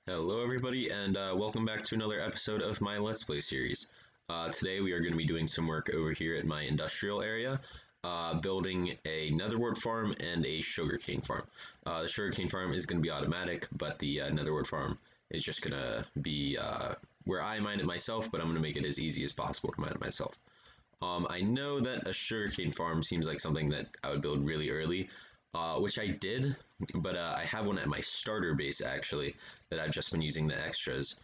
Hello everybody and welcome back to another episode of my Let's Play series. Today we are going to be doing some work over here at my industrial area, building a Nether Wart farm and a sugarcane farm. The sugarcane farm is going to be automatic, but the Nether Wart farm is just going to be where I mine it myself, but I'm going to make it as easy as possible to mine it myself. I know that a sugarcane farm seems like something that I would build really early, which I did, but I have one at my starter base actually that I've just been using the extras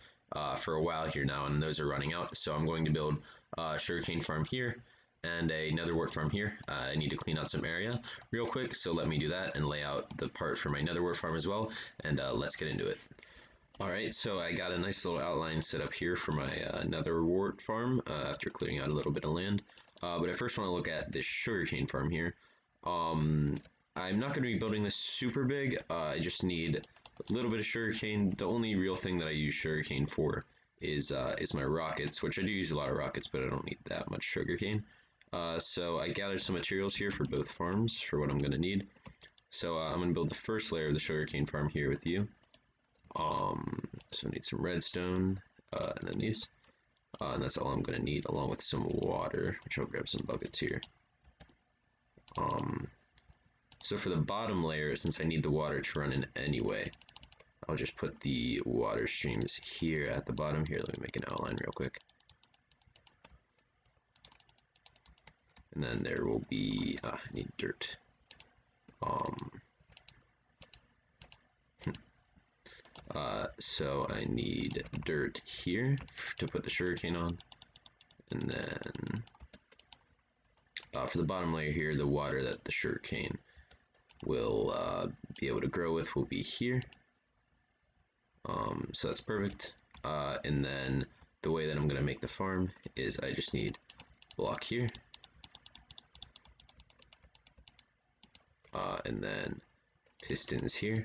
for a while here now, and those are running out. So I'm going to build a sugarcane farm here and a nether wart farm here. I need to clean out some area real quick, so let me do that and lay out the part for my nether wart farm as well, and let's get into it. Alright, so I got a nice little outline set up here for my nether wart farm after clearing out a little bit of land. But I first want to look at this sugarcane farm here. I'm not going to be building this super big. I just need a little bit of sugarcane. The only real thing that I use sugarcane for is my rockets, which I do use a lot of rockets, but I don't need that much sugarcane. So I gathered some materials here for both farms for what I'm going to need. So I'm going to build the first layer of the sugarcane farm here with you. So I need some redstone, and then these, and that's all I'm going to need, along with some water, which I'll grab some buckets here. So for the bottom layer, since I need the water to run in anyway, I'll just put the water streams here at the bottom. Here, let me make an outline real quick. And then there will be, I need dirt. So I need dirt here to put the sugarcane on, and then for the bottom layer here, the water that the sugarcane will be able to grow with will be here. So that's perfect. And then the way that I'm going to make the farm is I just need a block here, and then pistons here,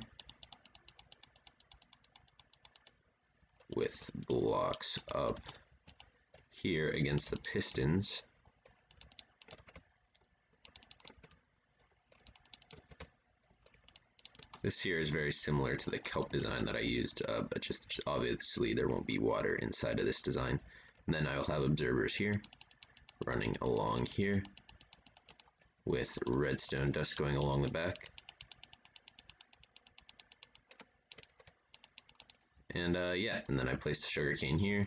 with blocks up here against the pistons. This here is very similar to the kelp design that I used, but just obviously there won't be water inside of this design. And then I'll have observers here, running along here, with redstone dust going along the back. And yeah, and then I place the sugarcane here.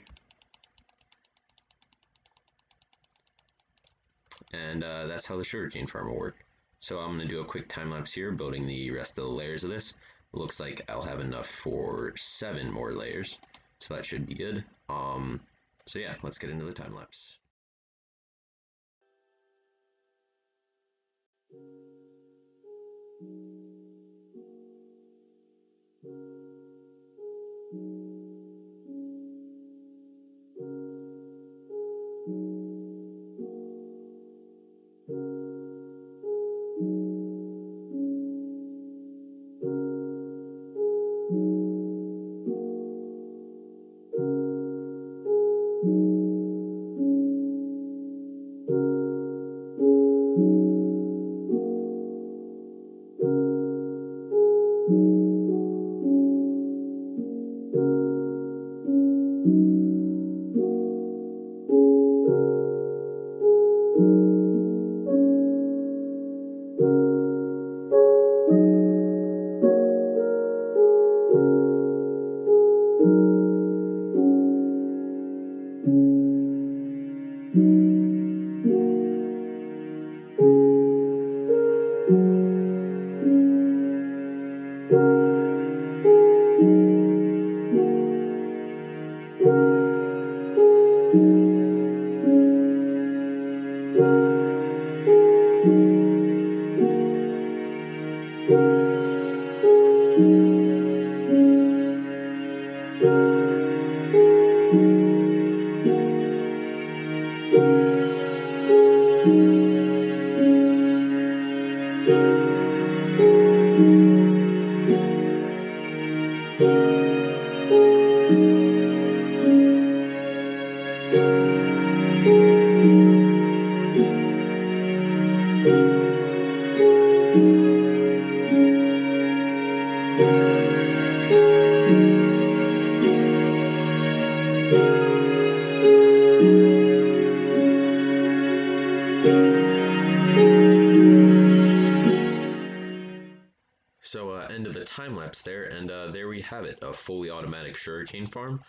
And that's how the sugarcane farm will work. So I'm going to do a quick time lapse here, building the rest of the layers of this. It looks like I'll have enough for 7 more layers, so that should be good. So yeah, let's get into the time lapse. time lapse there, and there we have it, a fully automatic sugarcane farm.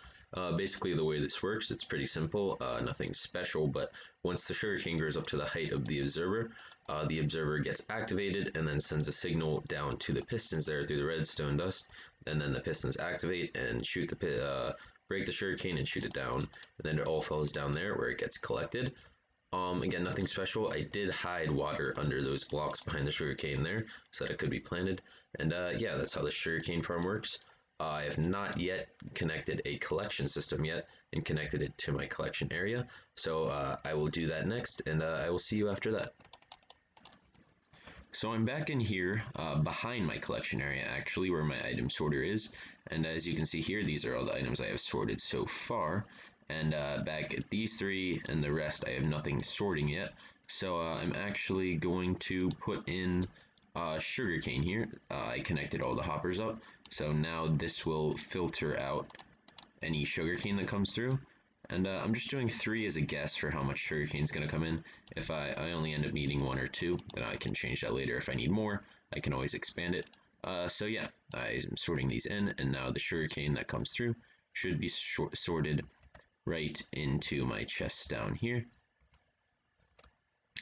Basically the way this works, it's pretty simple, nothing special, but once the sugarcane grows up to the height of the observer gets activated and then sends a signal down to the pistons there through the redstone dust, and then the pistons activate and shoot break the sugarcane and shoot it down, and then it all falls down there where it gets collected. Again, nothing special. I did hide water under those blocks behind the sugarcane there so that it could be planted. And yeah, that's how the sugarcane farm works. I have not yet connected a collection system yet and connected it to my collection area. So I will do that next, and I will see you after that. So I'm back in here behind my collection area, actually, where my item sorter is. And as you can see here, these are all the items I have sorted so far. And back at these three and the rest, I have nothing sorting yet. So I'm actually going to put in sugarcane here. I connected all the hoppers up. So now this will filter out any sugarcane that comes through. And I'm just doing 3 as a guess for how much sugarcane is going to come in. If I only end up needing 1 or 2, then I can change that later. If I need more, I can always expand it. So yeah, I'm sorting these in, and now the sugarcane that comes through should be sorted right into my chests down here.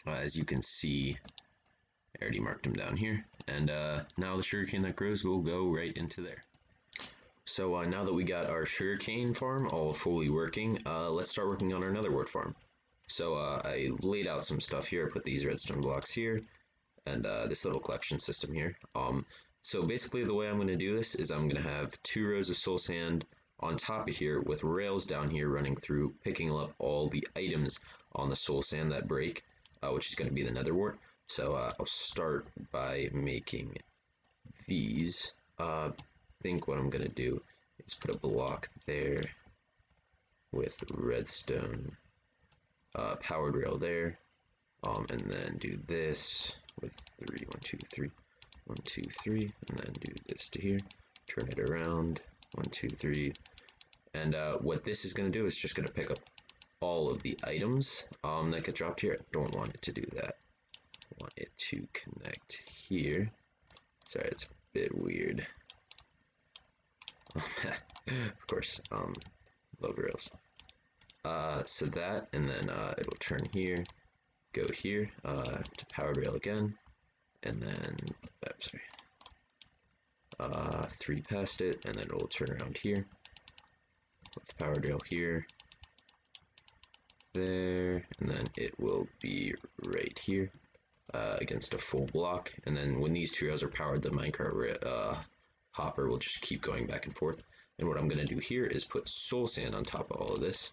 As you can see, I already marked them down here, and now the sugarcane that grows will go right into there. So now that we got our sugarcane farm all fully working, let's start working on our Nether Wart farm. So I laid out some stuff here. I put these redstone blocks here, and this little collection system here. So basically the way I'm going to do this is I'm going to have 2 rows of soul sand on top of here with rails down here running through, picking up all the items on the soul sand that break, which is going to be the Nether Wart. So I'll start by making these. I think what I'm going to do is put a block there with redstone powered rail there, and then do this with 3, 1, 2, 3, 1, 2, 3, and then do this to here, turn it around, 1, 2, 3, and what this is going to do is just going to pick up all of the items that get dropped here. I don't want it to do that. I want it to connect here. Sorry, it's a bit weird. Of course, love rails. So that, and then it'll turn here, go here to powered rail again, and then, I'm sorry, 3 past it, and then it'll turn around here with powered rail here, there, and then it will be right here against a full block. And then when these 2 rails are powered, the minecart hopper will just keep going back and forth. And what I'm going to do here is put soul sand on top of all of this.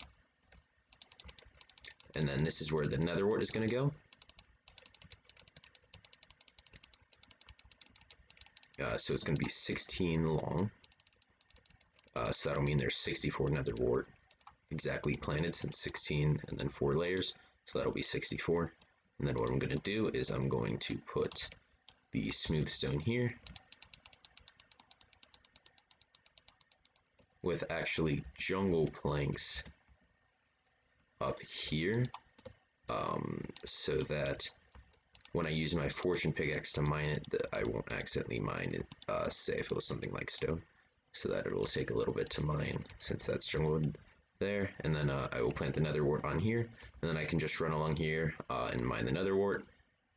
And then this is where the Nether Wart is going to go. So it's going to be 16 long. So that'll mean there's 64 Nether Wart exactly planted, since 16 and then 4 layers. So that'll be 64. And then what I'm going to do is I'm going to put the smooth stone here with actually jungle planks up here, so that when I use my fortune pickaxe to mine it, that I won't accidentally mine it, say if it was something like stone, so that it will take a little bit to mine since that's jungle there. And then I will plant the Nether Wart on here, and then I can just run along here and mine the Nether Wart,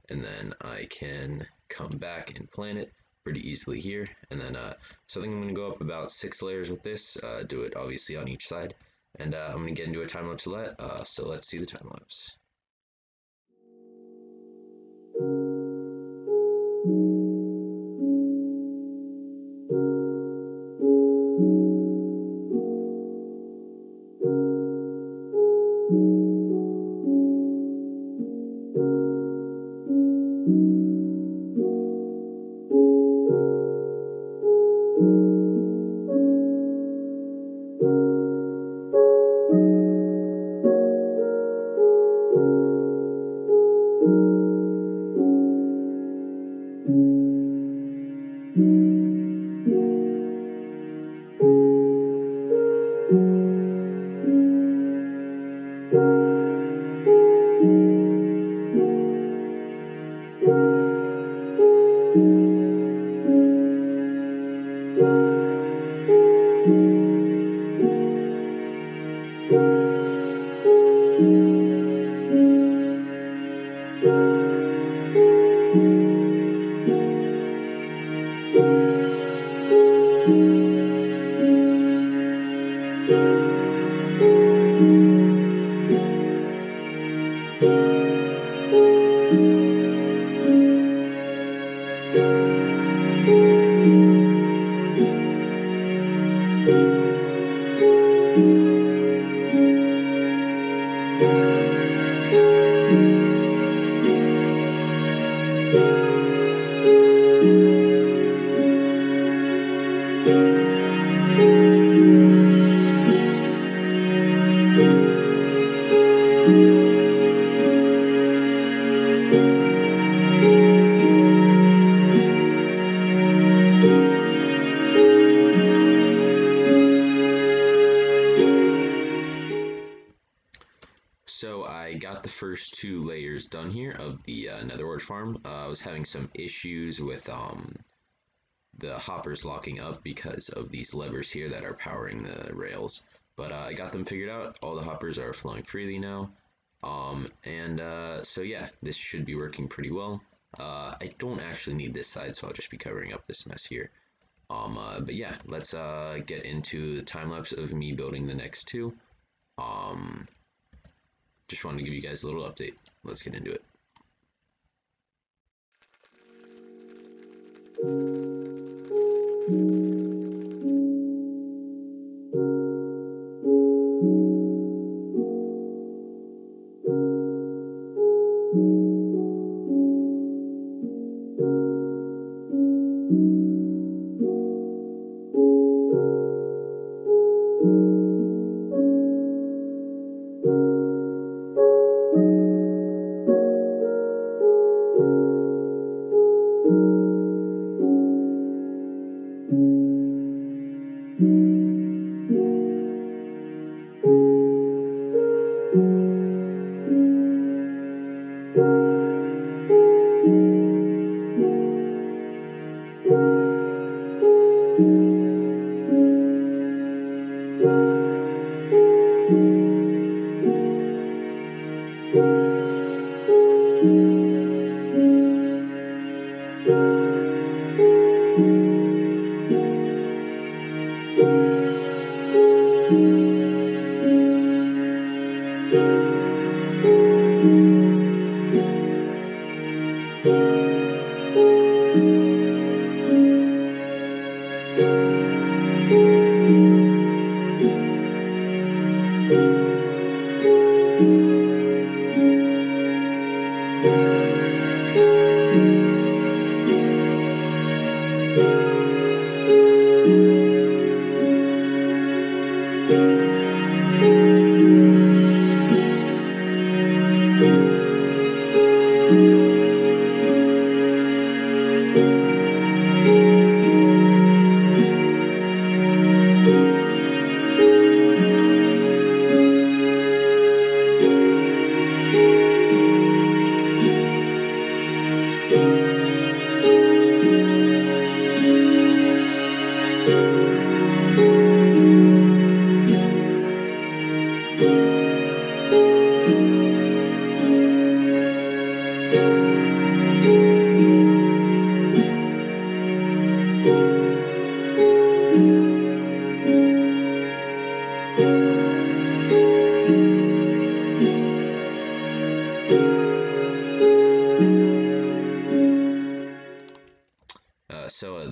and then I can come back and plant it pretty easily here. And then so I think I'm going to go up about 6 layers with this, do it obviously on each side, and I'm going to get into a time lapse of that, so let's see the time lapse. So I got the first 2 layers done here of the Nether Wart farm. I was having some issues with the hoppers locking up because of these levers here that are powering the rails. But I got them figured out. All the hoppers are flowing freely now. So yeah, this should be working pretty well. I don't actually need this side, so I'll just be covering up this mess here. But yeah, let's get into the time lapse of me building the next 2. Just wanted to give you guys a little update. Let's get into it.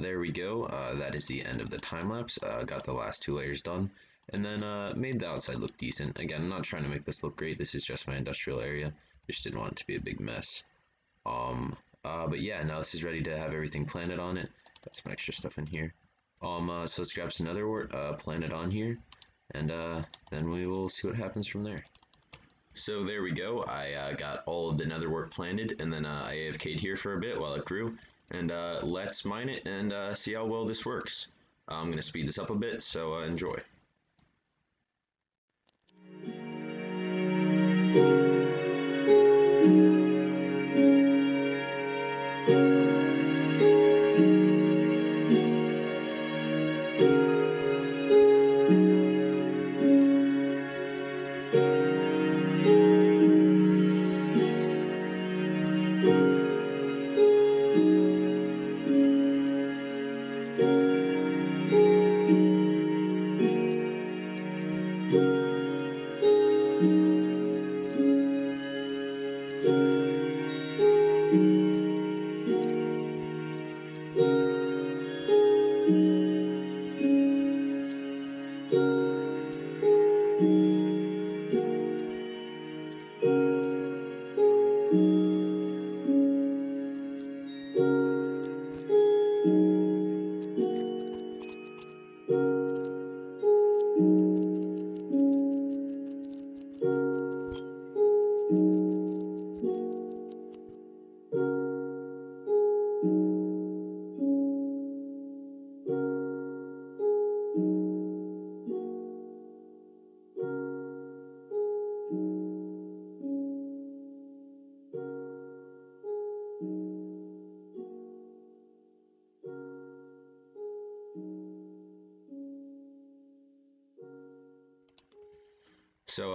There we go. That is the end of the time lapse. Got the last 2 layers done, and then made the outside look decent. Again, I'm not trying to make this look great. This is just my industrial area. Just didn't want it to be a big mess. But yeah, now this is ready to have everything planted on it. Got some extra stuff in here. So let's grab some Nether Wart, plant it on here, and then we will see what happens from there. So there we go. I got all of the Nether Wart planted, and then I AFK'd here for a bit while it grew. And let's mine it and see how well this works. I'm going to speed this up a bit, so enjoy. So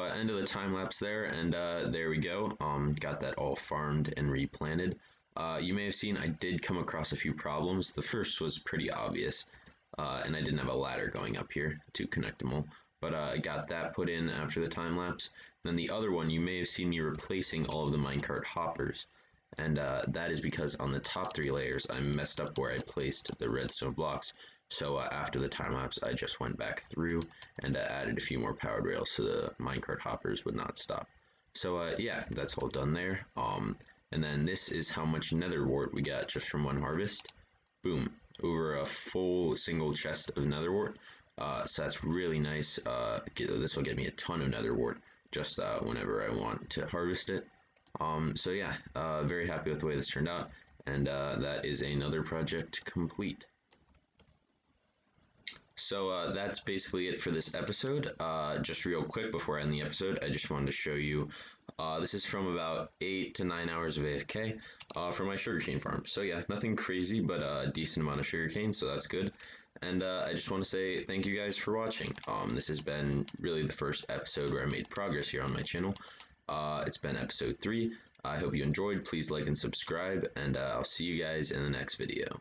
end of the time lapse there, and there we go. Got that all farmed and replanted. You may have seen I did come across a few problems. The first was pretty obvious, and I didn't have a ladder going up here to connect them all. But I got that put in after the time lapse. Then the other one, you may have seen me replacing all of the minecart hoppers, and that is because on the top 3 layers I messed up where I placed the redstone blocks. So after the time lapse, I just went back through and added a few more powered rails so the minecart hoppers would not stop. So yeah, that's all done there. And then this is how much nether wart we got just from one harvest. Boom, over a full single chest of nether wart. So that's really nice. This will get me a ton of nether wart just whenever I want to harvest it. So yeah, very happy with the way this turned out, and that is another project complete. So that's basically it for this episode. Just real quick before I end the episode, I just wanted to show you, this is from about 8 to 9 hours of AFK for my sugarcane farm. So yeah, nothing crazy, but a decent amount of sugarcane, so that's good. And I just want to say thank you guys for watching. This has been really the first episode where I made progress here on my channel. It's been episode 3. I hope you enjoyed. Please like and subscribe, and I'll see you guys in the next video.